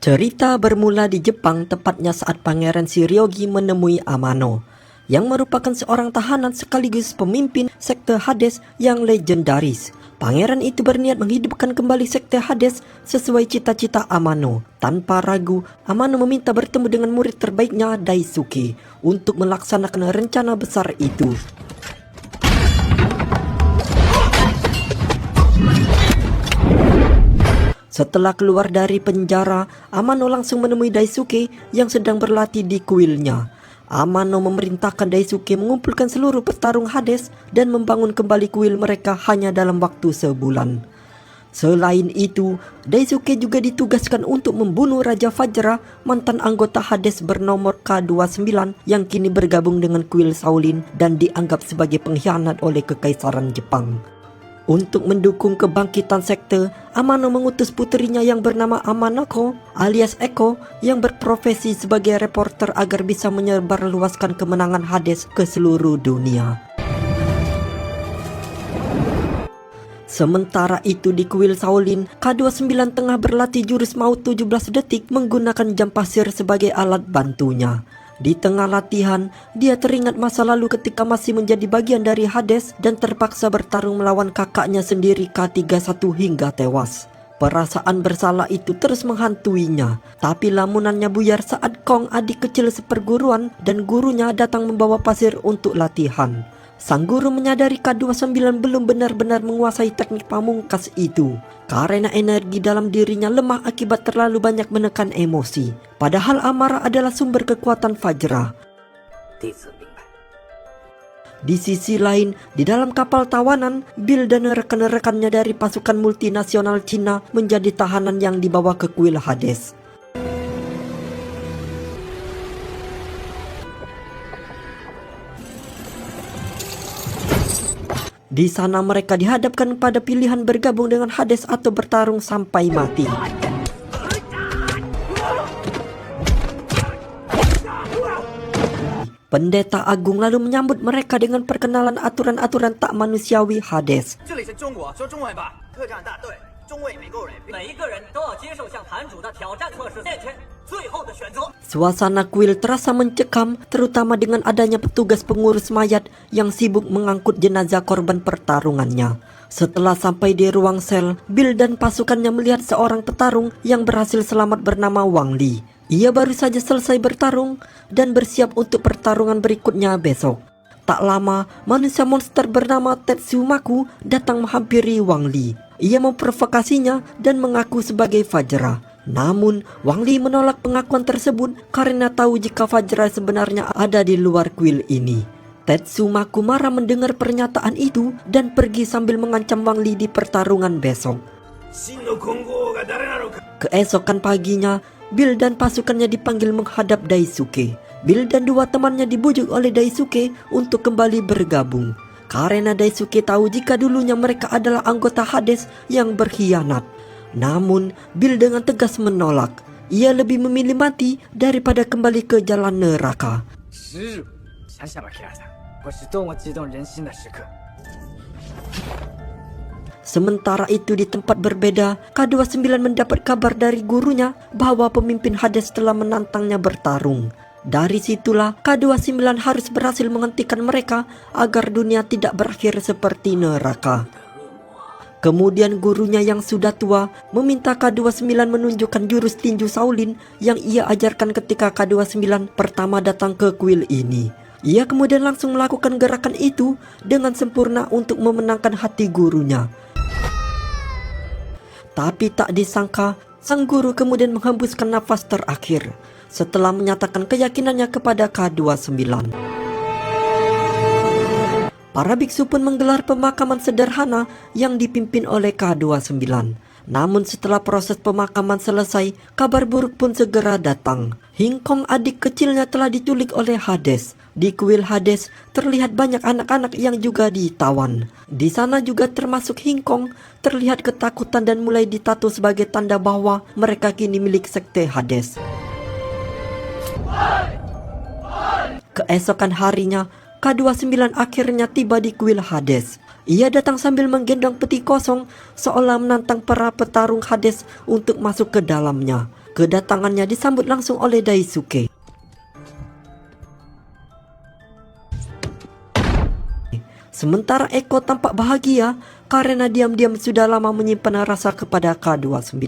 Cerita bermula di Jepang, tepatnya saat Pangeran Shiryogi menemui Amano, yang merupakan seorang tahanan sekaligus pemimpin sekte Hades yang legendaris. Pangeran itu berniat menghidupkan kembali sekte Hades sesuai cita-cita Amano. Tanpa ragu, Amano meminta bertemu dengan murid terbaiknya, Daisuke, untuk melaksanakan rencana besar itu. Setelah keluar dari penjara, Amano langsung menemui Daisuke yang sedang berlatih di kuilnya. Amano memerintahkan Daisuke mengumpulkan seluruh petarung Hades dan membangun kembali kuil mereka hanya dalam waktu sebulan. Selain itu, Daisuke juga ditugaskan untuk membunuh Raja Vajra, mantan anggota Hades bernomor K29 yang kini bergabung dengan kuil Shaolin dan dianggap sebagai pengkhianat oleh Kekaisaran Jepang. Untuk mendukung kebangkitan sekte, Amano mengutus putrinya yang bernama Amanako alias Eko yang berprofesi sebagai reporter agar bisa menyebarluaskan kemenangan Hades ke seluruh dunia. Sementara itu di kuil Shaolin, K29 tengah berlatih jurus maut 17 detik menggunakan jam pasir sebagai alat bantunya. Di tengah latihan, dia teringat masa lalu ketika masih menjadi bagian dari Hades dan terpaksa bertarung melawan kakaknya sendiri K31 hingga tewas. Perasaan bersalah itu terus menghantuinya, tapi lamunannya buyar saat Kong, adik kecil seperguruan, dan gurunya datang membawa pasir untuk latihan. Sang guru menyadari K29 belum benar-benar menguasai teknik pamungkas itu, karena energi dalam dirinya lemah akibat terlalu banyak menekan emosi. Padahal amarah adalah sumber kekuatan Vajra. Di sisi lain, di dalam kapal tawanan, Bill dan rekan-rekannya dari pasukan multinasional Cina menjadi tahanan yang dibawa ke kuil Hades. Di sana mereka dihadapkan pada pilihan bergabung dengan Hades atau bertarung sampai mati. Pendeta Agung lalu menyambut mereka dengan perkenalan aturan-aturan tak manusiawi Hades. Suasana kuil terasa mencekam, terutama dengan adanya petugas pengurus mayat yang sibuk mengangkut jenazah korban pertarungannya. Setelah sampai di ruang sel, Bill dan pasukannya melihat seorang petarung yang berhasil selamat bernama Wang Li. Ia baru saja selesai bertarung dan bersiap untuk pertarungan berikutnya besok. Tak lama, manusia monster bernama Tetsumaku datang menghampiri Wang Li. Ia memprovokasinya dan mengaku sebagai Vajra. Namun, Wang Li menolak pengakuan tersebut karena tahu jika Vajra sebenarnya ada di luar kuil ini. Tetsumaku marah mendengar pernyataan itu dan pergi sambil mengancam Wang Li di pertarungan besok. Keesokan paginya, Bill dan pasukannya dipanggil menghadap Daisuke. Bill dan dua temannya dibujuk oleh Daisuke untuk kembali bergabung. Karena Daisuke tahu jika dulunya mereka adalah anggota Hades yang berkhianat. Namun, Bill dengan tegas menolak. Ia lebih memilih mati daripada kembali ke jalan neraka. Sementara itu di tempat berbeda, K29 mendapat kabar dari gurunya bahwa pemimpin Hades telah menantangnya bertarung. Dari situlah K29 harus berhasil menghentikan mereka agar dunia tidak berakhir seperti neraka. Kemudian gurunya yang sudah tua meminta K29 menunjukkan jurus tinju Shaolin yang ia ajarkan ketika K29 pertama datang ke kuil ini. Ia kemudian langsung melakukan gerakan itu dengan sempurna untuk memenangkan hati gurunya. Tapi tak disangka, sang guru kemudian menghembuskan nafas terakhir setelah menyatakan keyakinannya kepada K29. Para biksu pun menggelar pemakaman sederhana yang dipimpin oleh K29. Namun setelah proses pemakaman selesai, kabar buruk pun segera datang. Hingkong, adik kecilnya, telah diculik oleh Hades. Di kuil Hades terlihat banyak anak-anak yang juga ditawan. Di sana juga termasuk Hingkong, terlihat ketakutan dan mulai ditato sebagai tanda bahwa mereka kini milik sekte Hades. Keesokan harinya, K29 akhirnya tiba di kuil Hades. Ia datang sambil menggendong peti kosong seolah menantang para petarung Hades untuk masuk ke dalamnya. Kedatangannya disambut langsung oleh Daisuke. Sementara Eko tampak bahagia karena diam-diam sudah lama menyimpan rasa kepada K29.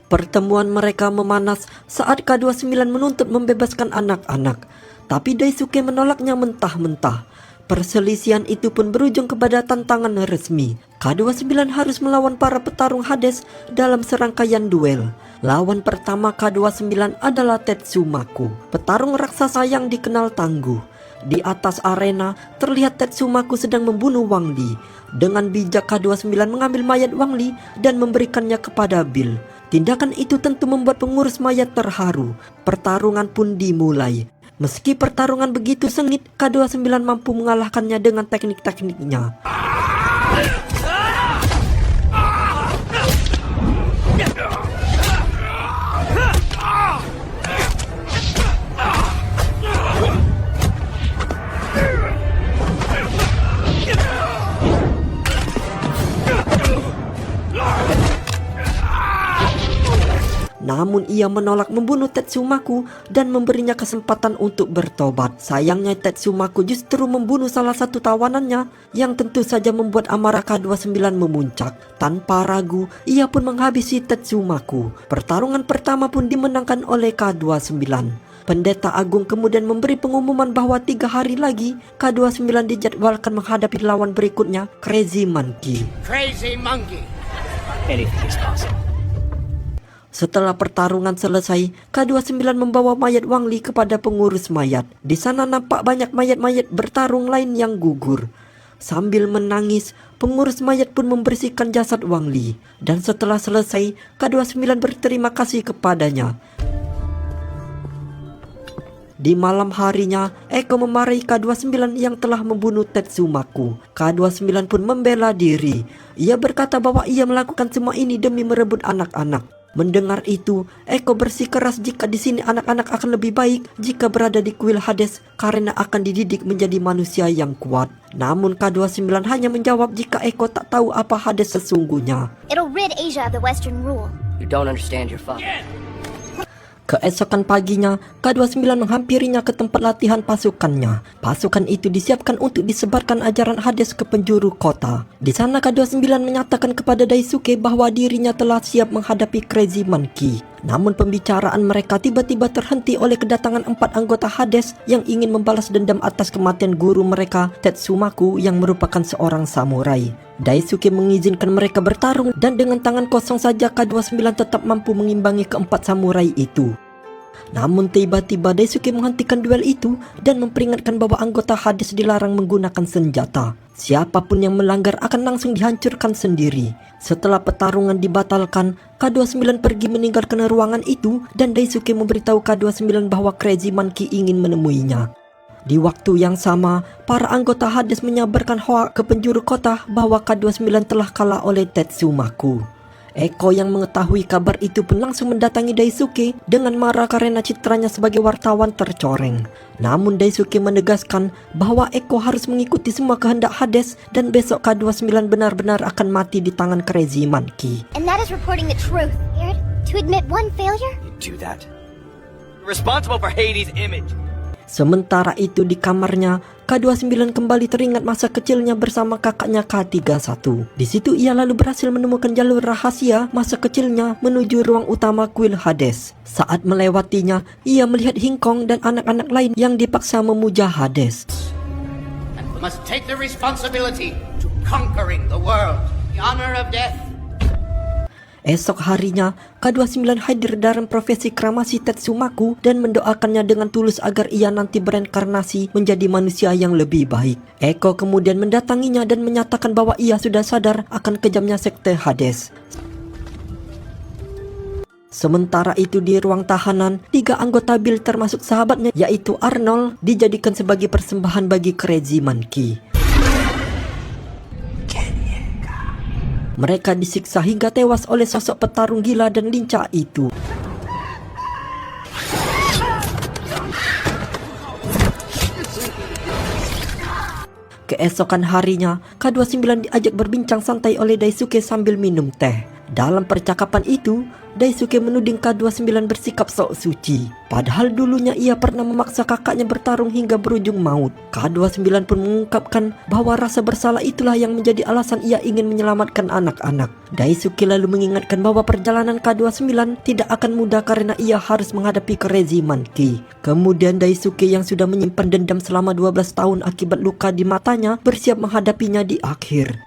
Pertemuan mereka memanas saat K29 menuntut membebaskan anak-anak, tapi Daisuke menolaknya mentah-mentah. Perselisihan itu pun berujung kepada tantangan resmi. K29 harus melawan para petarung Hades dalam serangkaian duel. Lawan pertama K29 adalah Tetsumaku, petarung raksasa yang dikenal tangguh. Di atas arena, terlihat Tetsumaku sedang membunuh Wang Li. Dengan bijak K29 mengambil mayat Wang Li dan memberikannya kepada Bill. Tindakan itu tentu membuat pengurus mayat terharu. Pertarungan pun dimulai. Meski pertarungan begitu sengit, K29 mampu mengalahkannya dengan teknik-tekniknya. Namun ia menolak membunuh Tetsumaku dan memberinya kesempatan untuk bertobat. Sayangnya Tetsumaku justru membunuh salah satu tawanannya yang tentu saja membuat amarah K29 memuncak. Tanpa ragu, ia pun menghabisi Tetsumaku. Pertarungan pertama pun dimenangkan oleh K29. Pendeta Agung kemudian memberi pengumuman bahwa 3 hari lagi K29 dijadwalkan menghadapi lawan berikutnya, Crazy Monkey. Crazy Monkey. Anything is possible. Setelah pertarungan selesai, K29 membawa mayat Wang Li kepada pengurus mayat. Di sana nampak banyak mayat-mayat bertarung lain yang gugur. Sambil menangis, pengurus mayat pun membersihkan jasad Wang Li. Dan setelah selesai, K29 berterima kasih kepadanya. Di malam harinya, Eko memarahi K29 yang telah membunuh Tetsumaku. K29 pun membela diri. Ia berkata bahwa ia melakukan semua ini demi merebut anak-anak. Mendengar itu, Eko bersikeras jika di sini anak-anak akan lebih baik jika berada di kuil Hades karena akan dididik menjadi manusia yang kuat. Namun K29 hanya menjawab jika Eko tak tahu apa Hades sesungguhnya. It'll rid Asia of the Western rule. You don't understand your father. Keesokan paginya, K29 menghampirinya ke tempat latihan pasukannya. Pasukan itu disiapkan untuk disebarkan ajaran Hades ke penjuru kota. Di sana K29 menyatakan kepada Daisuke bahwa dirinya telah siap menghadapi Crazy Monkey. Namun pembicaraan mereka tiba-tiba terhenti oleh kedatangan 4 anggota Hades yang ingin membalas dendam atas kematian guru mereka, Tetsumaku, yang merupakan seorang samurai. Daisuke mengizinkan mereka bertarung dan dengan tangan kosong saja K29 tetap mampu mengimbangi keempat samurai itu. Namun tiba-tiba Daisuke menghentikan duel itu dan memperingatkan bahwa anggota Hades dilarang menggunakan senjata. Siapapun yang melanggar akan langsung dihancurkan sendiri. Setelah pertarungan dibatalkan, K29 pergi meninggalkan ruangan itu dan Daisuke memberitahu K29 bahwa Crazy Monkey ingin menemuinya. Di waktu yang sama, para anggota Hades menyabarkan hoak ke penjuru kota bahwa K29 telah kalah oleh Tetsumaku. Eko yang mengetahui kabar itu pun langsung mendatangi Daisuke dengan marah karena citranya sebagai wartawan tercoreng. Namun Daisuke menegaskan bahwa Eko harus mengikuti semua kehendak Hades dan besok K29 benar-benar akan mati di tangan Crazy Monkey. And that is reporting the truth. Scared to admit one failure? You do that. Responsible for Hades' image. Sementara itu di kamarnya, K29 kembali teringat masa kecilnya bersama kakaknya K31. Di situ ia lalu berhasil menemukan jalur rahasia masa kecilnya menuju ruang utama kuil Hades. Saat melewatinya, ia melihat Hingkong dan anak-anak lain yang dipaksa memuja Hades. And we must take the responsibility to conquering the world, the honor of death. Esok harinya, K29 hadir dalam profesi kramasi Tetsumaku dan mendoakannya dengan tulus agar ia nanti bereinkarnasi menjadi manusia yang lebih baik. Eko kemudian mendatanginya dan menyatakan bahwa ia sudah sadar akan kejamnya sekte Hades. Sementara itu di ruang tahanan, 3 anggota Bill termasuk sahabatnya yaitu Arnold dijadikan sebagai persembahan bagi Crazy Monkey. Mereka disiksa hingga tewas oleh sosok petarung gila dan lincah itu. Keesokan harinya, K29 diajak berbincang santai oleh Daisuke sambil minum teh. Dalam percakapan itu, Daisuke menuding K29 bersikap sok suci. Padahal dulunya ia pernah memaksa kakaknya bertarung hingga berujung maut. K29 pun mengungkapkan bahwa rasa bersalah itulah yang menjadi alasan ia ingin menyelamatkan anak-anak. Daisuke lalu mengingatkan bahwa perjalanan K29 tidak akan mudah karena ia harus menghadapi kereziman Ki. Kemudian Daisuke yang sudah menyimpan dendam selama 12 tahun akibat luka di matanya bersiap menghadapinya di akhir.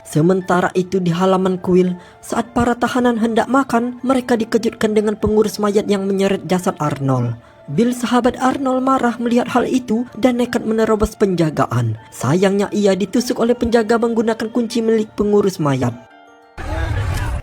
Sementara itu di halaman kuil, saat para tahanan hendak makan, mereka dikejutkan dengan pengurus mayat yang menyeret jasad Arnold. Bill, sahabat Arnold, marah melihat hal itu dan nekat menerobos penjagaan. Sayangnya ia ditusuk oleh penjaga menggunakan kunci milik pengurus mayat.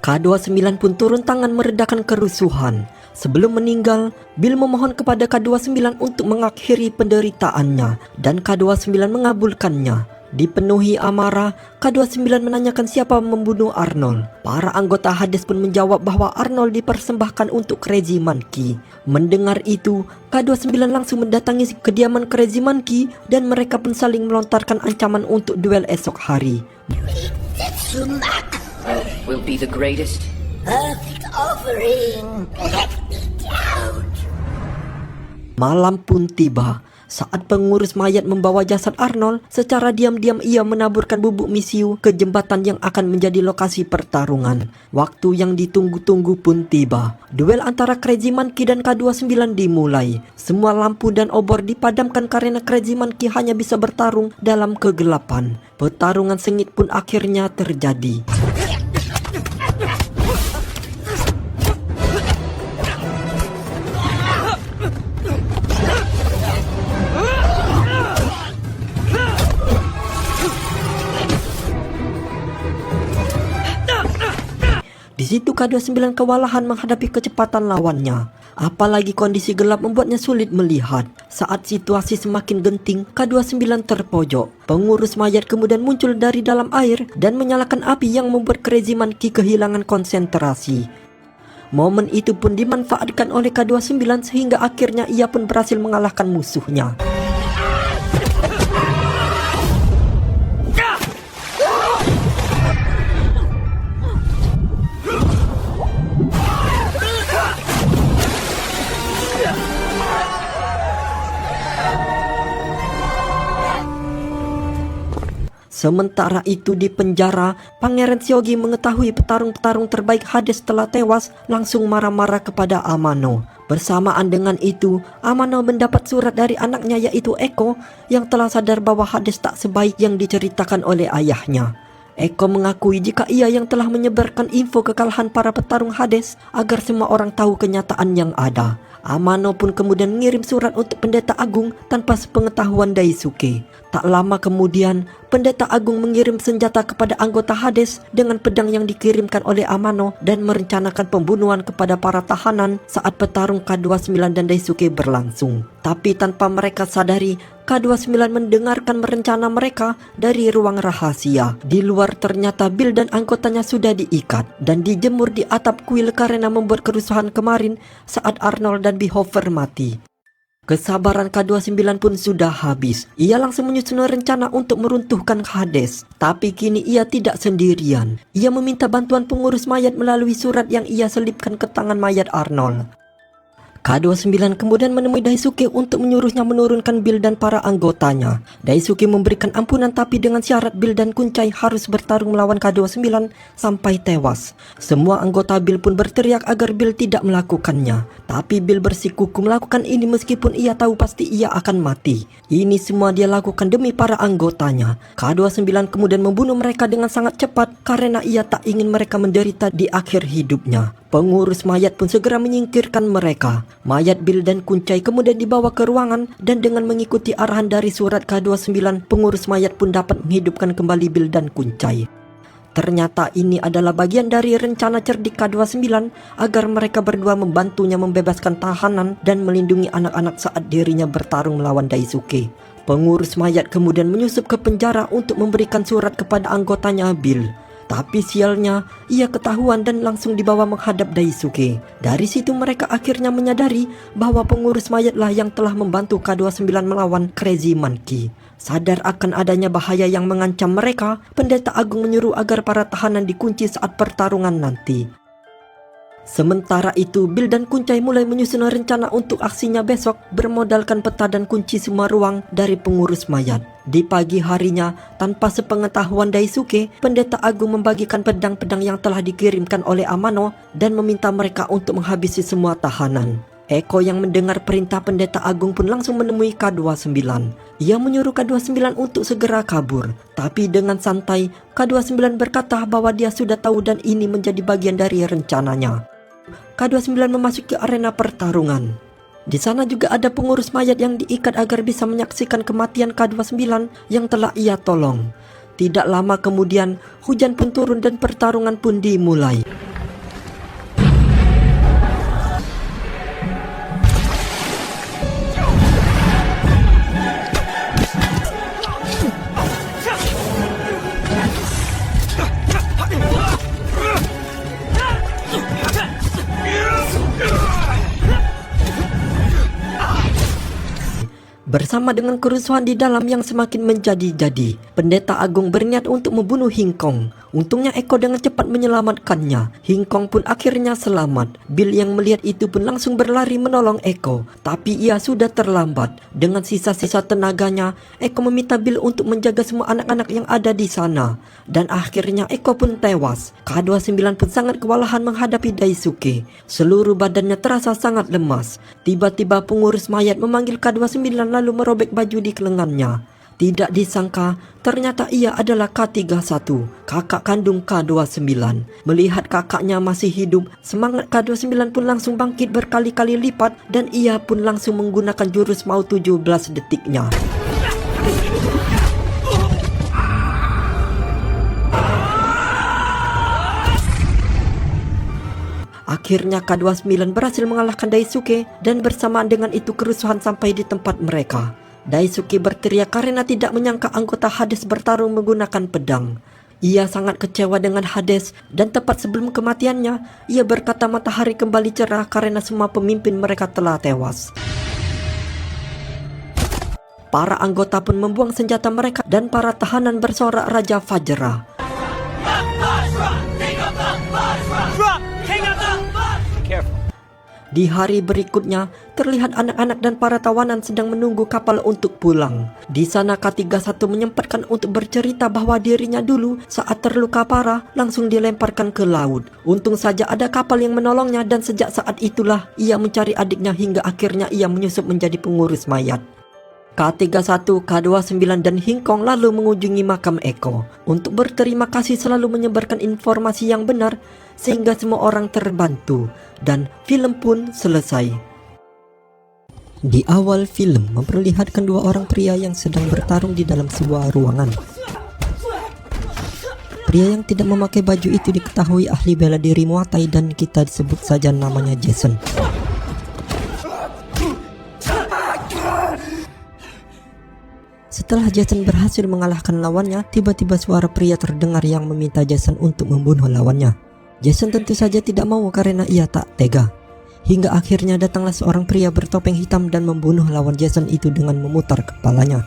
K29 pun turun tangan meredakan kerusuhan. Sebelum meninggal, Bill memohon kepada K29 untuk mengakhiri penderitaannya dan K29 mengabulkannya. Dipenuhi amarah, K29 menanyakan siapa membunuh Arnold. Para anggota Hades pun menjawab bahwa Arnold dipersembahkan untuk kereziman Ki. Mendengar itu, K29 langsung mendatangi kediaman kereziman Ki dan mereka pun saling melontarkan ancaman untuk duel esok hari. Will be the greatest. Perfect offering. Let me down. Malam pun tiba. Saat pengurus mayat membawa jasad Arnold, secara diam-diam ia menaburkan bubuk misiu ke jembatan yang akan menjadi lokasi pertarungan. Waktu yang ditunggu-tunggu pun tiba. Duel antara Crazy Monkey dan K29 dimulai. Semua lampu dan obor dipadamkan karena Crazy Monkey hanya bisa bertarung dalam kegelapan. Pertarungan sengit pun akhirnya terjadi. Di situ K29 kewalahan menghadapi kecepatan lawannya. Apalagi kondisi gelap membuatnya sulit melihat. Saat situasi semakin genting, K29 terpojok. Pengurus mayat kemudian muncul dari dalam air dan menyalakan api yang membuat Crazy Monkey kehilangan konsentrasi. Momen itu pun dimanfaatkan oleh K29 sehingga akhirnya ia pun berhasil mengalahkan musuhnya. Sementara itu di penjara, Pangeran Shogi mengetahui petarung-petarung terbaik Hades telah tewas, langsung marah-marah kepada Amano. Bersamaan dengan itu, Amano mendapat surat dari anaknya yaitu Eko yang telah sadar bahwa Hades tak sebaik yang diceritakan oleh ayahnya. Eko mengakui jika ia yang telah menyebarkan info kekalahan para petarung Hades agar semua orang tahu kenyataan yang ada. Amano pun kemudian mengirim surat untuk Pendeta Agung tanpa sepengetahuan Daisuke. Tak lama kemudian, Pendeta Agung mengirim senjata kepada anggota Hades dengan pedang yang dikirimkan oleh Amano dan merencanakan pembunuhan kepada para tahanan saat petarung K29 dan Daisuke berlangsung. Tapi tanpa mereka sadari, K29 mendengarkan rencana mereka dari ruang rahasia. Di luar ternyata Bill dan anggotanya sudah diikat dan dijemur di atap kuil karena membuat kerusuhan kemarin saat Arnold dan Behofer mati. Kesabaran K29 pun sudah habis. Ia langsung menyusun rencana untuk meruntuhkan Hades. Tapi kini ia tidak sendirian. Ia meminta bantuan pengurus mayat melalui surat yang ia selipkan ke tangan mayat Arnold. K29 kemudian menemui Daisuke untuk menyuruhnya menurunkan Bill dan para anggotanya. Daisuke memberikan ampunan tapi dengan syarat Bill dan Kuncai harus bertarung melawan K29 sampai tewas. Semua anggota Bill pun berteriak agar Bill tidak melakukannya. Tapi Bill bersikukuh melakukan ini meskipun ia tahu pasti ia akan mati. Ini semua dia lakukan demi para anggotanya. K29 kemudian membunuh mereka dengan sangat cepat karena ia tak ingin mereka menderita di akhir hidupnya. Pengurus mayat pun segera menyingkirkan mereka. Mayat Bill dan Kuncai kemudian dibawa ke ruangan dan dengan mengikuti arahan dari surat K29, pengurus mayat pun dapat menghidupkan kembali Bill dan Kuncai. Ternyata ini adalah bagian dari rencana cerdik K29 agar mereka berdua membantunya membebaskan tahanan dan melindungi anak-anak saat dirinya bertarung melawan Daisuke. Pengurus mayat kemudian menyusup ke penjara untuk memberikan surat kepada anggotanya Bill. Tapi sialnya, ia ketahuan dan langsung dibawa menghadap Daisuke. Dari situ mereka akhirnya menyadari bahwa pengurus mayatlah yang telah membantu K29 melawan Crazy Monkey. Sadar akan adanya bahaya yang mengancam mereka, Pendeta Agung menyuruh agar para tahanan dikunci saat pertarungan nanti. Sementara itu, Bill dan Kuncai mulai menyusun rencana untuk aksinya besok bermodalkan peta dan kunci semua ruang dari pengurus mayat. Di pagi harinya, tanpa sepengetahuan Daisuke, Pendeta Agung membagikan pedang-pedang yang telah dikirimkan oleh Amano dan meminta mereka untuk menghabisi semua tahanan. Eko yang mendengar perintah Pendeta Agung pun langsung menemui K29. Ia menyuruh K29 untuk segera kabur. Tapi dengan santai, K29 berkata bahwa dia sudah tahu dan ini menjadi bagian dari rencananya. K29 memasuki arena pertarungan. Di sana juga ada pengurus mayat yang diikat agar bisa menyaksikan kematian K29 yang telah ia tolong. Tidak lama kemudian, hujan pun turun dan pertarungan pun dimulai. Bersama dengan kerusuhan di dalam yang semakin menjadi-jadi, Pendeta Agung berniat untuk membunuh Hingkong. Untungnya Eko dengan cepat menyelamatkannya. Hingkong pun akhirnya selamat. Bill yang melihat itu pun langsung berlari menolong Eko, tapi ia sudah terlambat. Dengan sisa-sisa tenaganya, Eko meminta Bill untuk menjaga semua anak-anak yang ada di sana. Dan akhirnya Eko pun tewas. K29 pun sangat kewalahan menghadapi Daisuke. Seluruh badannya terasa sangat lemas. Tiba-tiba pengurus mayat memanggil K29 lalu merobek baju di lengannya. Tidak disangka, ternyata ia adalah K31, kakak kandung K29. Melihat kakaknya masih hidup, semangat K29 pun langsung bangkit berkali-kali lipat dan ia pun langsung menggunakan jurus mau 17 detiknya. Akhirnya K29 berhasil mengalahkan Daisuke dan bersamaan dengan itu kerusuhan sampai di tempat mereka. Daisuke berteriak karena tidak menyangka anggota Hades bertarung menggunakan pedang. Ia sangat kecewa dengan Hades dan tepat sebelum kematiannya, ia berkata matahari kembali cerah karena semua pemimpin mereka telah tewas. Para anggota pun membuang senjata mereka dan para tahanan bersorak Raja Fajra. Di hari berikutnya, terlihat anak-anak dan para tawanan sedang menunggu kapal untuk pulang. Di sana K31 menyempatkan untuk bercerita bahwa dirinya dulu saat terluka parah langsung dilemparkan ke laut. Untung saja ada kapal yang menolongnya dan sejak saat itulah ia mencari adiknya hingga akhirnya ia menyusup menjadi pengurus mayat. K31, K29 dan Hingkong lalu mengunjungi makam Eko. Untuk berterima kasih selalu menyebarkan informasi yang benar sehingga semua orang terbantu dan film pun selesai. Di awal film memperlihatkan dua orang pria yang sedang bertarung di dalam sebuah ruangan. Pria yang tidak memakai baju itu diketahui ahli bela diri Muay Thai dan kita sebut saja namanya Jason. Setelah Jason berhasil mengalahkan lawannya, tiba-tiba suara pria terdengar yang meminta Jason untuk membunuh lawannya. Jason tentu saja tidak mau karena ia tak tega. Hingga akhirnya datanglah seorang pria bertopeng hitam dan membunuh lawan Jason itu dengan memutar kepalanya.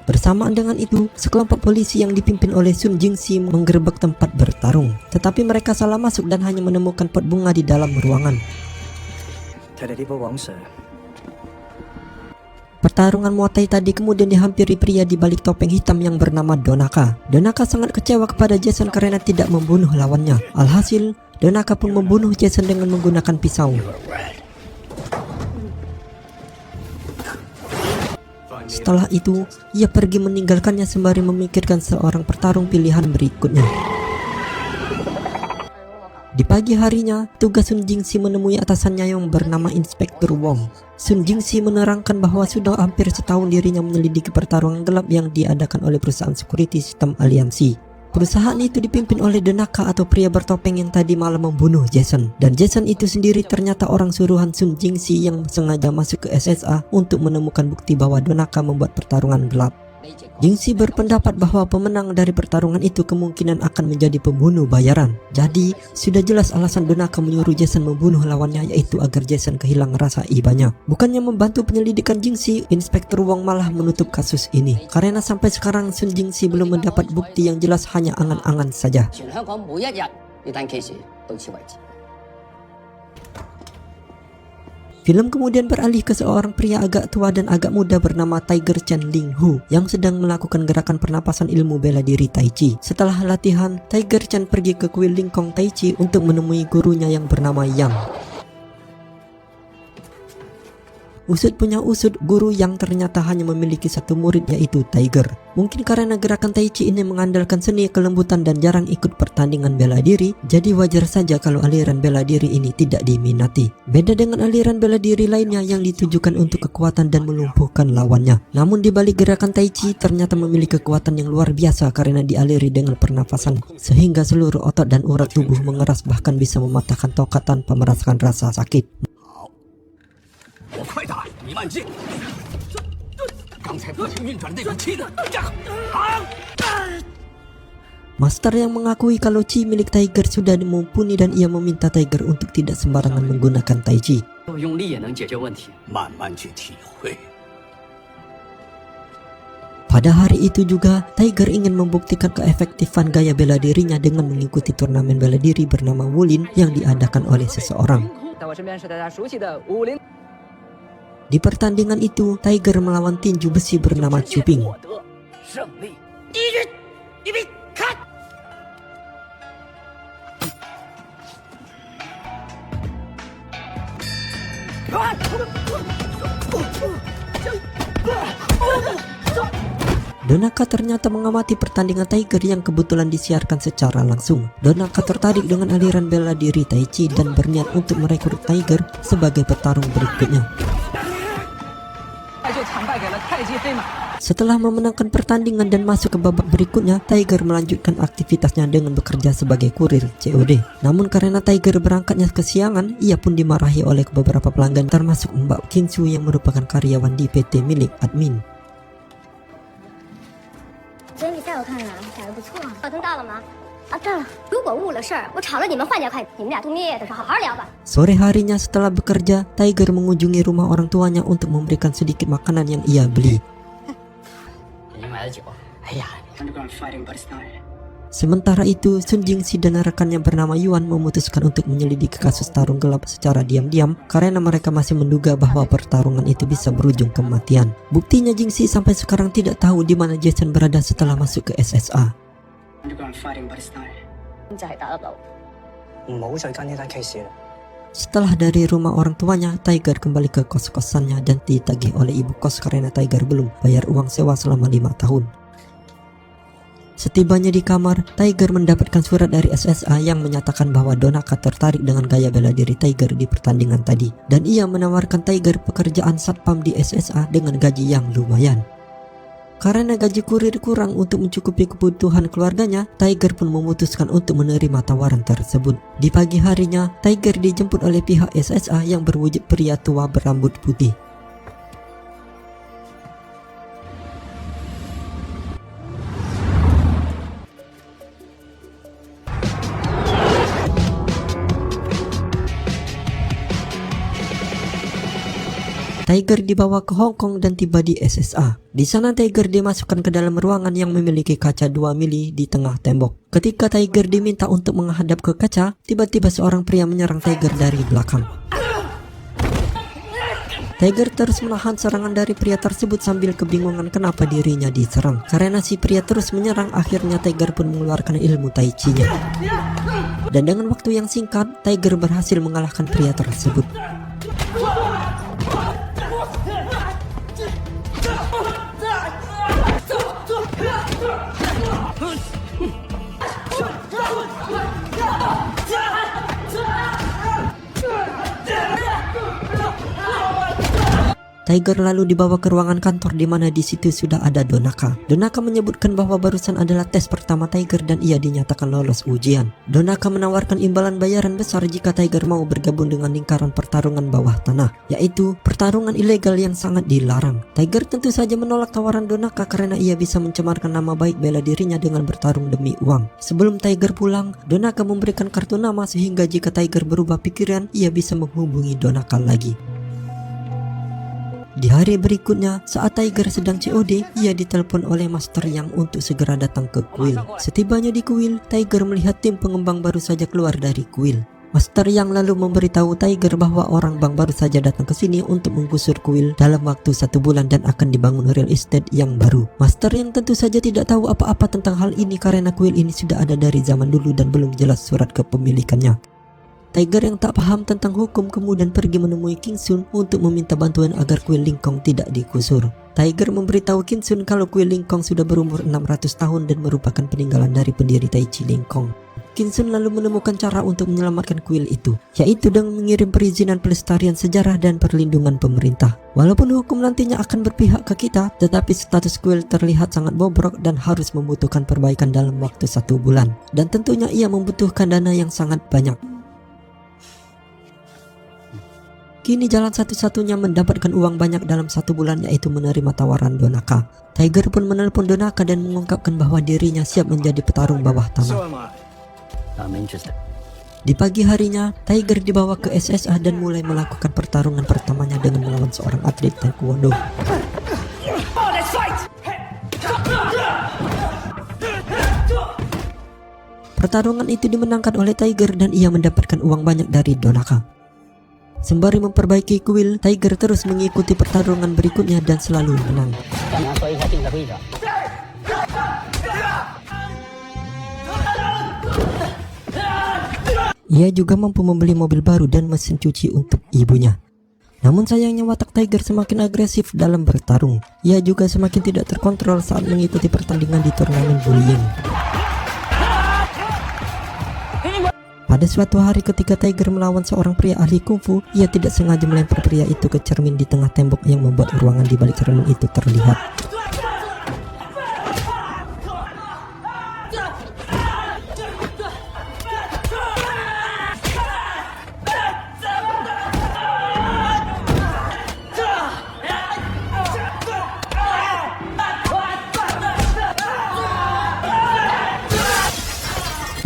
Bersamaan dengan itu, sekelompok polisi yang dipimpin oleh Sun Jingxi menggerebek tempat bertarung. Tetapi mereka salah masuk dan hanya menemukan pot bunga di dalam ruangan. Pertarungan Muay Thai tadi kemudian dihampiri pria di balik topeng hitam yang bernama Donaka. Donaka sangat kecewa kepada Jason karena tidak membunuh lawannya. Alhasil, Donaka pun membunuh Jason dengan menggunakan pisau. Setelah itu, ia pergi meninggalkannya sembari memikirkan seorang petarung pilihan berikutnya. Di pagi harinya, tugas Sun Jingxi menemui atasannya yang bernama Inspektur Wong. Sun Jingxi menerangkan bahwa sudah hampir setahun dirinya menyelidiki pertarungan gelap yang diadakan oleh perusahaan security sistem aliansi. Perusahaan itu dipimpin oleh Donaka atau pria bertopeng yang tadi malam membunuh Jason. Dan Jason itu sendiri ternyata orang suruhan Sun Jingxi yang sengaja masuk ke SSA untuk menemukan bukti bahwa Donaka membuat pertarungan gelap. Jingxi berpendapat bahwa pemenang dari pertarungan itu kemungkinan akan menjadi pembunuh bayaran. Jadi, sudah jelas alasan Donaka menyuruh Jason membunuh lawannya, yaitu agar Jason kehilangan rasa ibanya. Bukannya membantu penyelidikan Jingxi, Inspektur Wong malah menutup kasus ini. Karena sampai sekarang Sun Jingxi belum mendapat bukti yang jelas, hanya angan-angan saja. Film kemudian beralih ke seorang pria agak tua dan agak muda bernama Tiger Chen Ling Hu yang sedang melakukan gerakan pernapasan ilmu bela diri Tai Chi. Setelah latihan, Tiger Chen pergi ke kuil Lingkong Tai Chi untuk menemui gurunya yang bernama Yang. Usut punya usut, guru yang ternyata hanya memiliki satu murid, yaitu Tiger. Mungkin karena gerakan Tai Chi ini mengandalkan seni kelembutan dan jarang ikut pertandingan bela diri, jadi wajar saja kalau aliran bela diri ini tidak diminati. Beda dengan aliran bela diri lainnya yang ditujukan untuk kekuatan dan melumpuhkan lawannya. Namun di balik gerakan Tai Chi ternyata memiliki kekuatan yang luar biasa karena dialiri dengan pernafasan, sehingga seluruh otot dan urat tubuh mengeras, bahkan bisa mematahkan tokat tanpa merasakan rasa sakit. Master yang mengakui kalau chi milik Tiger sudah mumpuni dan ia meminta Tiger untuk tidak sembarangan menggunakan Tai Chi. Pada hari itu juga, Tiger ingin membuktikan keefektifan gaya bela dirinya dengan mengikuti turnamen bela diri bernama Wulin yang diadakan oleh seseorang. Di pertandingan itu, Tiger melawan tinju besi bernama Cuping. Donaka ternyata mengamati pertandingan Tiger yang kebetulan disiarkan secara langsung. Donaka tertarik dengan aliran bela diri Tai Chi dan berniat untuk merekrut Tiger sebagai petarung berikutnya. Setelah memenangkan pertandingan dan masuk ke babak berikutnya, Tiger melanjutkan aktivitasnya dengan bekerja sebagai kurir COD. Namun karena Tiger berangkatnya kesiangan, ia pun dimarahi oleh beberapa pelanggan termasuk Mbak Kinsu yang merupakan karyawan di PT milik admin. Sore harinya setelah bekerja, Tiger mengunjungi rumah orang tuanya untuk memberikan sedikit makanan yang ia beli. Sementara itu, Sun Jingxi dan rekannya bernama Yuan memutuskan untuk menyelidiki kasus tarung gelap secara diam-diam karena mereka masih menduga bahwa pertarungan itu bisa berujung kematian. Buktinya Jingxi sampai sekarang tidak tahu di mana Jason berada setelah masuk ke SSA. Setelah dari rumah orang tuanya, Tiger kembali ke kos-kosannya dan ditagih oleh ibu kos karena Tiger belum bayar uang sewa selama 5 tahun. Setibanya di kamar, Tiger mendapatkan surat dari SSA yang menyatakan bahwa Donaka tertarik dengan gaya bela diri Tiger di pertandingan tadi, dan ia menawarkan Tiger pekerjaan satpam di SSA dengan gaji yang lumayan. Karena gaji kurir kurang untuk mencukupi kebutuhan keluarganya, Tiger pun memutuskan untuk menerima tawaran tersebut. Di pagi harinya, Tiger dijemput oleh pihak SSA yang berwujud pria tua berambut putih. Tiger dibawa ke Hong Kong dan tiba di SSA. Di sana Tiger dimasukkan ke dalam ruangan yang memiliki kaca 2 mili di tengah tembok. Ketika Tiger diminta untuk menghadap ke kaca, tiba-tiba seorang pria menyerang Tiger dari belakang. Tiger terus menahan serangan dari pria tersebut sambil kebingungan kenapa dirinya diserang. Karena si pria terus menyerang, akhirnya Tiger pun mengeluarkan ilmu Tai Chi-nya. Dan dengan waktu yang singkat, Tiger berhasil mengalahkan pria tersebut. Tiger lalu dibawa ke ruangan kantor di mana di situ sudah ada Donaka. Donaka menyebutkan bahwa barusan adalah tes pertama Tiger dan ia dinyatakan lolos ujian. Donaka menawarkan imbalan bayaran besar jika Tiger mau bergabung dengan lingkaran pertarungan bawah tanah, yaitu pertarungan ilegal yang sangat dilarang. Tiger tentu saja menolak tawaran Donaka karena ia bisa mencemarkan nama baik bela dirinya dengan bertarung demi uang. Sebelum Tiger pulang, Donaka memberikan kartu nama sehingga jika Tiger berubah pikiran, ia bisa menghubungi Donaka lagi. Di hari berikutnya, saat Tiger sedang COD, ia ditelepon oleh Master Yang untuk segera datang ke kuil. Setibanya di kuil, Tiger melihat tim pengembang baru saja keluar dari kuil. Master Yang lalu memberitahu Tiger bahwa orang bank baru saja datang ke sini untuk menggusur kuil dalam waktu 1 bulan dan akan dibangun real estate yang baru. Master Yang tentu saja tidak tahu apa-apa tentang hal ini karena kuil ini sudah ada dari zaman dulu dan belum jelas surat kepemilikannya. Tiger yang tak paham tentang hukum kemudian pergi menemui King Sun untuk meminta bantuan agar kuil Lingkong tidak digusur. Tiger memberitahu King Sun kalau kuil Lingkong sudah berumur 600 tahun dan merupakan peninggalan dari pendiri Taichi Lingkong. King Sun lalu menemukan cara untuk menyelamatkan kuil itu, yaitu dengan mengirim perizinan pelestarian sejarah dan perlindungan pemerintah. Walaupun hukum nantinya akan berpihak ke kita, tetapi status kuil terlihat sangat bobrok dan harus membutuhkan perbaikan dalam waktu 1 bulan. Dan tentunya ia membutuhkan dana yang sangat banyak. Kini jalan satu-satunya mendapatkan uang banyak dalam 1 bulan yaitu menerima tawaran Donaka. Tiger pun menelpon Donaka dan mengungkapkan bahwa dirinya siap menjadi petarung bawah tanah. Di pagi harinya, Tiger dibawa ke SSA dan mulai melakukan pertarungan pertamanya dengan melawan seorang atlet taekwondo. Pertarungan itu dimenangkan oleh Tiger dan ia mendapatkan uang banyak dari Donaka. Sembari memperbaiki kuil, Tiger terus mengikuti pertarungan berikutnya dan selalu menang. Ia juga mampu membeli mobil baru dan mesin cuci untuk ibunya. Namun sayangnya watak Tiger semakin agresif dalam bertarung. Ia juga semakin tidak terkontrol saat mengikuti pertandingan di turnamen bullying. Pada suatu hari ketika Tiger melawan seorang pria ahli kungfu, ia tidak sengaja melempar pria itu ke cermin di tengah tembok yang membuat ruangan di balik cermin itu terlihat.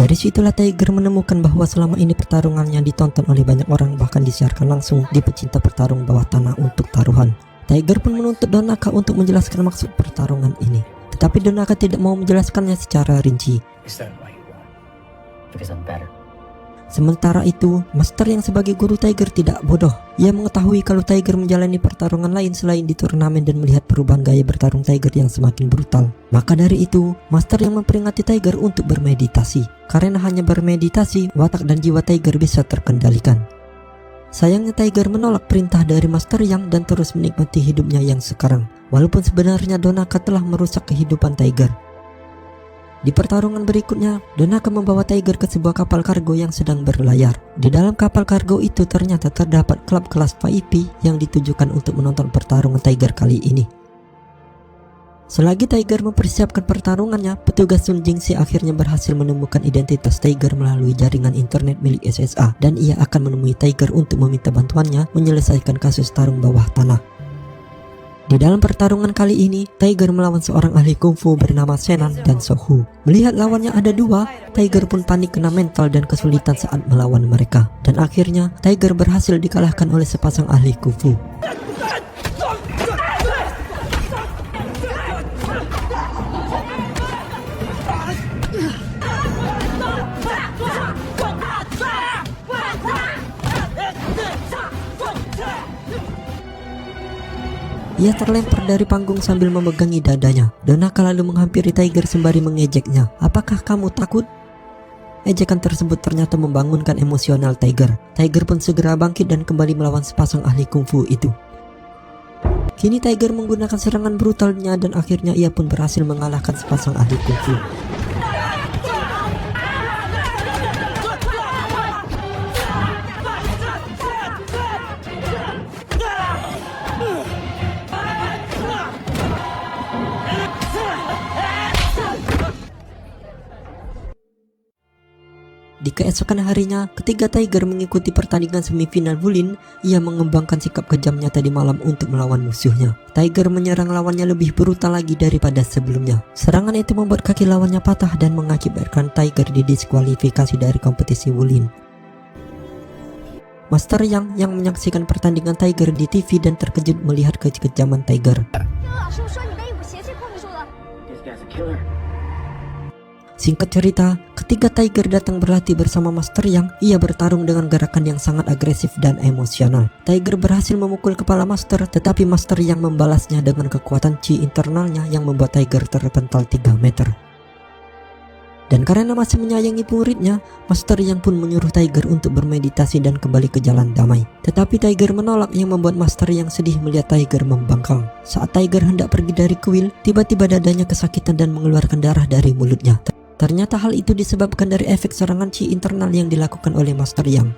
Dari situlah Tiger menemukan bahwa selama ini pertarungannya ditonton oleh banyak orang, bahkan disiarkan langsung di pecinta pertarung bawah tanah untuk taruhan. Tiger pun menuntut Donaka untuk menjelaskan maksud pertarungan ini, tetapi Donaka tidak mau menjelaskannya secara rinci. Sementara itu, Master yang sebagai guru Tiger tidak bodoh. Ia mengetahui kalau Tiger menjalani pertarungan lain selain di turnamen dan melihat perubahan gaya bertarung Tiger yang semakin brutal. Maka dari itu, Master yang memperingati Tiger untuk bermeditasi. Karena hanya bermeditasi, watak dan jiwa Tiger bisa terkendalikan. Sayangnya Tiger menolak perintah dari Master Yang dan terus menikmati hidupnya yang sekarang. Walaupun sebenarnya Donaka telah merusak kehidupan Tiger. Di pertarungan berikutnya, Donaka membawa Tiger ke sebuah kapal kargo yang sedang berlayar. Di dalam kapal kargo itu ternyata terdapat klub kelas VIP yang ditujukan untuk menonton pertarungan Tiger kali ini. Selagi Tiger mempersiapkan pertarungannya, petugas Sun Jingxi akhirnya berhasil menemukan identitas Tiger melalui jaringan internet milik SSA dan ia akan menemui Tiger untuk meminta bantuannya menyelesaikan kasus tarung bawah tanah. Di dalam pertarungan kali ini, Tiger melawan seorang ahli kungfu bernama Shenan dan Sohu. Melihat lawannya ada 2, Tiger pun panik kena mental dan kesulitan saat melawan mereka. Dan akhirnya, Tiger berhasil dikalahkan oleh sepasang ahli kungfu. Ia terlempar dari panggung sambil memegangi dadanya. Donaka lalu menghampiri Tiger sembari mengejeknya. "Apakah kamu takut?" Ejekan tersebut ternyata membangunkan emosional Tiger. Tiger pun segera bangkit dan kembali melawan sepasang ahli kungfu itu. Kini Tiger menggunakan serangan brutalnya dan akhirnya ia pun berhasil mengalahkan sepasang ahli kungfu. Keesokan harinya, ketika Tiger mengikuti pertandingan semifinal Wulin, ia mengembangkan sikap kejamnya tadi malam untuk melawan musuhnya. Tiger menyerang lawannya lebih brutal lagi daripada sebelumnya. Serangan itu membuat kaki lawannya patah dan mengakibatkan Tiger didiskualifikasi dari kompetisi Wulin. Master Yang yang menyaksikan pertandingan Tiger di TV dan terkejut melihat kekejaman Tiger. Singkat cerita, ketika Tiger datang berlatih bersama Master Yang, ia bertarung dengan gerakan yang sangat agresif dan emosional. Tiger berhasil memukul kepala Master, tetapi Master Yang membalasnya dengan kekuatan chi internalnya yang membuat Tiger terpental 3 meter. Dan karena masih menyayangi muridnya, Master Yang pun menyuruh Tiger untuk bermeditasi dan kembali ke jalan damai. Tetapi Tiger menolak yang membuat Master Yang sedih melihat Tiger membangkang. Saat Tiger hendak pergi dari kuil, tiba-tiba dadanya kesakitan dan mengeluarkan darah dari mulutnya. Ternyata hal itu disebabkan dari efek serangan chi internal yang dilakukan oleh Master Yang.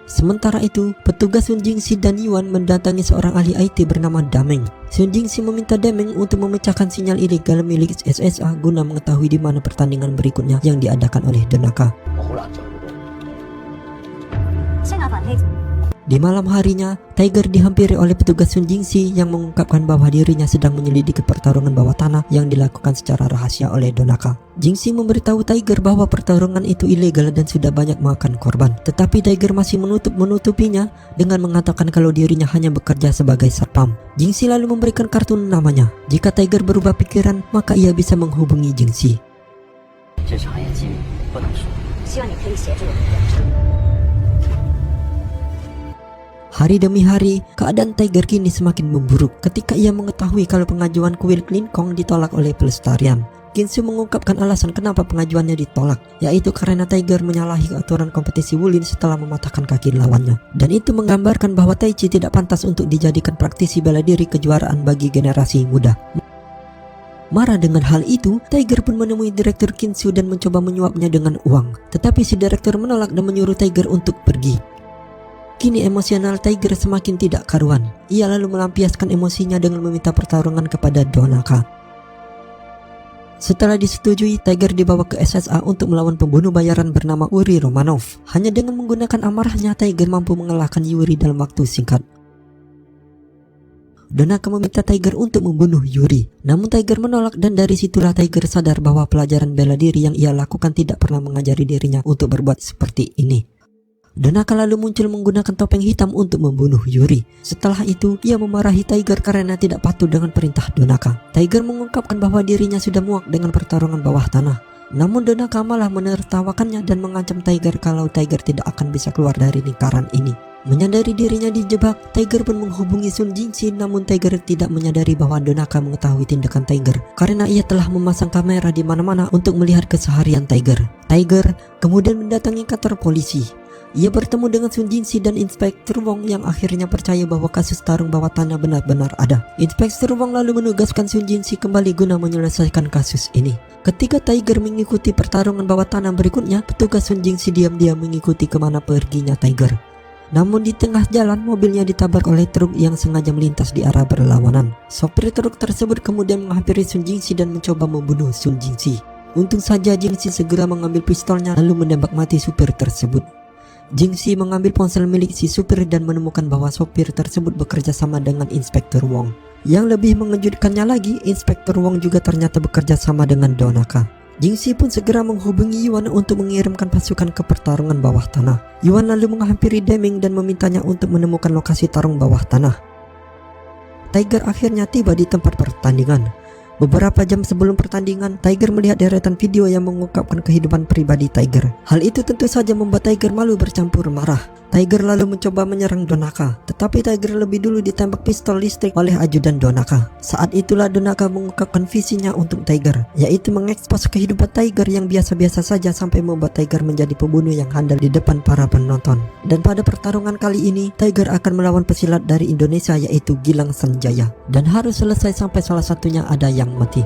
Sementara itu, petugas Sun Jingxi dan Yuan mendatangi seorang ahli IT bernama Dameng. Sun Jingxi meminta Dameng untuk memecahkan sinyal ilegal milik SSA guna mengetahui di mana pertandingan berikutnya yang diadakan oleh Donaka. Di malam harinya, Tiger dihampiri oleh petugas Sun Jingxi yang mengungkapkan bahwa dirinya sedang menyelidiki pertarungan bawah tanah yang dilakukan secara rahasia oleh Donaka. Jingxi memberitahu Tiger bahwa pertarungan itu ilegal dan sudah banyak makan korban. Tetapi Tiger masih menutupinya dengan mengatakan kalau dirinya hanya bekerja sebagai satpam. Jingxi lalu memberikan kartu namanya. Jika Tiger berubah pikiran, maka ia bisa menghubungi Jingxi. Hari demi hari, keadaan Tiger kini semakin memburuk ketika ia mengetahui kalau pengajuan kuil Klinkong ditolak oleh pelestarian. Ginsu mengungkapkan alasan kenapa pengajuannya ditolak, yaitu karena Tiger menyalahi aturan kompetisi Wulin setelah mematahkan kaki lawannya. Dan itu menggambarkan bahwa Taichi tidak pantas untuk dijadikan praktisi bela diri kejuaraan bagi generasi muda. Marah dengan hal itu, Tiger pun menemui Direktur Ginsu dan mencoba menyuapnya dengan uang. Tetapi si direktur menolak dan menyuruh Tiger untuk pergi. Kini emosional Tiger semakin tidak karuan. Ia lalu melampiaskan emosinya dengan meminta pertarungan kepada Donaka. Setelah disetujui, Tiger dibawa ke SSA untuk melawan pembunuh bayaran bernama Yuri Romanov. Hanya dengan menggunakan amarahnya, Tiger mampu mengalahkan Yuri dalam waktu singkat. Donaka meminta Tiger untuk membunuh Yuri. Namun Tiger menolak dan dari situlah Tiger sadar bahwa pelajaran bela diri yang ia lakukan tidak pernah mengajari dirinya untuk berbuat seperti ini. Donaka lalu muncul menggunakan topeng hitam untuk membunuh Yuri. Setelah itu, ia memarahi Tiger karena tidak patuh dengan perintah Donaka. Tiger mengungkapkan bahwa dirinya sudah muak dengan pertarungan bawah tanah. Namun Donaka malah menertawakannya dan mengancam Tiger kalau Tiger tidak akan bisa keluar dari lingkaran ini. Menyadari dirinya dijebak, Tiger pun menghubungi Sun Jingxi, namun Tiger tidak menyadari bahwa Donaka mengetahui tindakan Tiger karena ia telah memasang kamera di mana-mana untuk melihat keseharian Tiger. Tiger kemudian mendatangi kantor polisi. Ia bertemu dengan Sun Jingxi dan Inspektur Wong yang akhirnya percaya bahwa kasus tarung bawah tanah benar-benar ada. Inspektur Wong lalu menugaskan Sun Jingxi kembali guna menyelesaikan kasus ini. Ketika Tiger mengikuti pertarungan bawah tanah berikutnya, petugas Sun Jingxi diam-diam mengikuti kemana perginya Tiger. Namun di tengah jalan, mobilnya ditabrak oleh truk yang sengaja melintas di arah berlawanan. Sopir truk tersebut kemudian menghampiri Sun Jingxi dan mencoba membunuh Sun Jingxi. Untung saja Jingxi segera mengambil pistolnya lalu menembak mati supir tersebut. Jingxi mengambil ponsel milik si supir dan menemukan bahwa sopir tersebut bekerja sama dengan Inspektur Wong. Yang lebih mengejutkannya lagi, Inspektur Wong juga ternyata bekerja sama dengan Donaka. Jingxi pun segera menghubungi Yuan untuk mengirimkan pasukan ke pertarungan bawah tanah. Yuan lalu menghampiri Deming dan memintanya untuk menemukan lokasi tarung bawah tanah. Tiger akhirnya tiba di tempat pertandingan. Beberapa jam sebelum pertandingan, Tiger melihat deretan video yang mengungkapkan kehidupan pribadi Tiger. Hal itu tentu saja membuat Tiger malu bercampur marah. Tiger lalu mencoba menyerang Donaka, tetapi Tiger lebih dulu ditembak pistol listrik oleh ajudan Donaka. Saat itulah Donaka mengungkapkan visinya untuk Tiger, yaitu mengekspos kehidupan Tiger yang biasa-biasa saja sampai membuat Tiger menjadi pembunuh yang handal di depan para penonton. Dan pada pertarungan kali ini, Tiger akan melawan pesilat dari Indonesia yaitu Gilang Sanjaya. Dan harus selesai sampai salah satunya ada yang mati.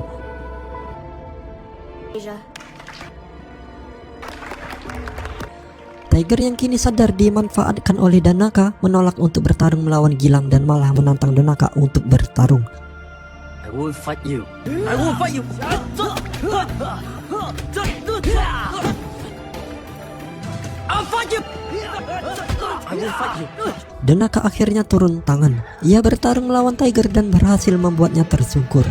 Tiger yang kini sadar dimanfaatkan oleh Donaka menolak untuk bertarung melawan Gilang dan malah menantang Donaka untuk bertarung. I will fight you. I will fight you. Donaka akhirnya turun tangan. Ia bertarung melawan Tiger dan berhasil membuatnya tersungkur.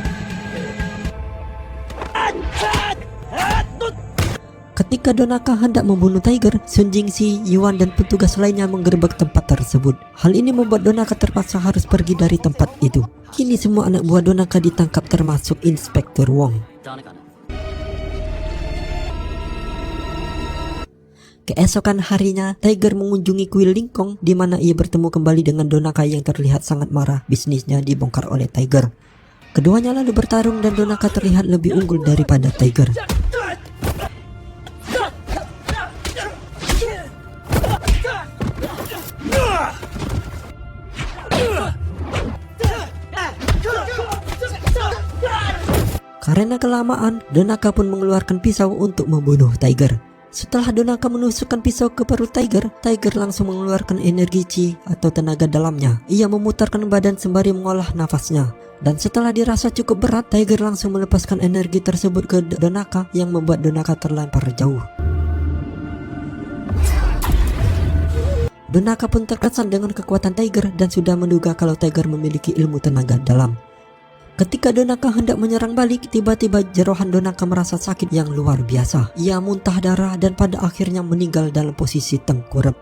Ketika Donaka hendak membunuh Tiger, Sun Jingxi, Yuan dan petugas lainnya menggerebek tempat tersebut. Hal ini membuat Donaka terpaksa harus pergi dari tempat itu. Kini semua anak buah Donaka ditangkap termasuk Inspektur Wong. Keesokan harinya, Tiger mengunjungi kuil Lincoln di mana ia bertemu kembali dengan Donaka yang terlihat sangat marah bisnisnya dibongkar oleh Tiger. Keduanya lalu bertarung dan Donaka terlihat lebih unggul daripada Tiger. Karena kelamaan, Donaka pun mengeluarkan pisau untuk membunuh Tiger. Setelah Donaka menusukkan pisau ke perut Tiger, Tiger langsung mengeluarkan energi Chi atau tenaga dalamnya. Ia memutarkan badan sembari mengolah nafasnya. Dan setelah dirasa cukup berat, Tiger langsung melepaskan energi tersebut ke Donaka yang membuat Donaka terlempar jauh. Donaka pun terkesan dengan kekuatan Tiger dan sudah menduga kalau Tiger memiliki ilmu tenaga dalam. Ketika Donaka hendak menyerang balik, tiba-tiba jerohan Donaka merasa sakit yang luar biasa. Ia muntah darah dan pada akhirnya meninggal dalam posisi tengkurap.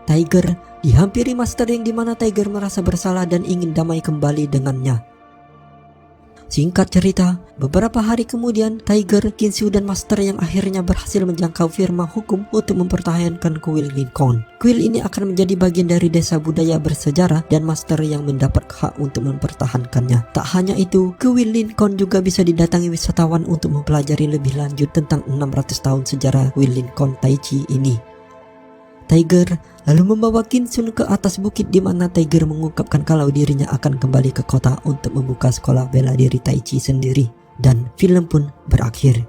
Tiger dihampiri Master yang dimana Tiger merasa bersalah dan ingin damai kembali dengannya. Singkat cerita, beberapa hari kemudian Tiger, Kinsu dan Master yang akhirnya berhasil menjangkau firma hukum untuk mempertahankan kuil Lincoln. Kuil ini akan menjadi bagian dari desa budaya bersejarah dan Master yang mendapat hak untuk mempertahankannya. Tak hanya itu, kuil Lincoln juga bisa didatangi wisatawan untuk mempelajari lebih lanjut tentang 600 tahun sejarah kuil Lincoln Taichi ini. Tiger lalu membawa Kinsun ke atas bukit di mana Tiger mengungkapkan kalau dirinya akan kembali ke kota untuk membuka sekolah bela diri Taichi sendiri. Dan film pun berakhir.